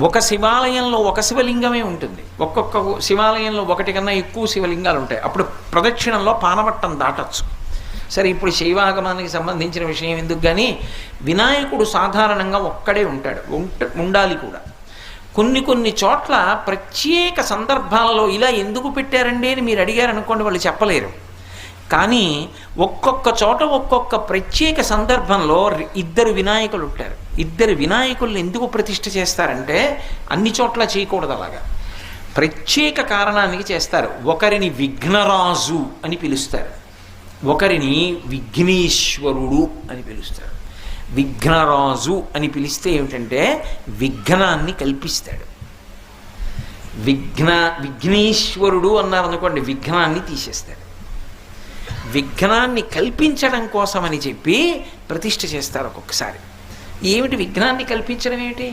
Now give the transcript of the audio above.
ఒక శివాలయంలో ఒక శివలింగమే ఉంటుంది, ఒక్కొక్క శివాలయంలో ఒకటి కన్నా ఎక్కువ శివలింగాలు ఉంటాయి. అప్పుడు ప్రదక్షిణంలో పానవట్టం దాటచ్చు. సరే, ఇప్పుడు శైవాగమానికి సంబంధించిన విషయం ఎందుకు, కానీ వినాయకుడు సాధారణంగా ఒక్కడే ఉంటాడు, ఉండాలి కూడా. కొన్ని చోట్ల ప్రత్యేక సందర్భాలలో ఇలా ఎందుకు పెట్టారండి అని మీరు అడిగారు అనుకోండి, వాళ్ళు చెప్పలేరు. కానీ ఒక్కొక్క చోట ఒక్కొక్క ప్రత్యేక సందర్భంలో ఇద్దరు వినాయకులు ఉంటారు. ఇద్దరు వినాయకుల్ని ఎందుకు ప్రతిష్ఠ చేస్తారంటే అన్ని చోట్ల చేయకూడదు, అలాగా ప్రత్యేక కారణానికి చేస్తారు. ఒకరిని విఘ్నరాజు అని పిలుస్తారు, ఒకరిని విఘ్నేశ్వరుడు అని పిలుస్తారు. విఘ్నరాజు అని పిలిస్తే ఏమిటంటే విఘ్నాన్ని కల్పిస్తాడు. విఘ్నేశ్వరుడు అన్నారనుకోండి, విఘ్నాన్ని తీసేస్తాడు. విఘ్నాన్ని కల్పించడం కోసమని చెప్పి ప్రతిష్ఠ చేస్తారు ఒక్కొక్కసారి. ఏమిటి విఘ్నాన్ని కల్పించడం ఏమిటి?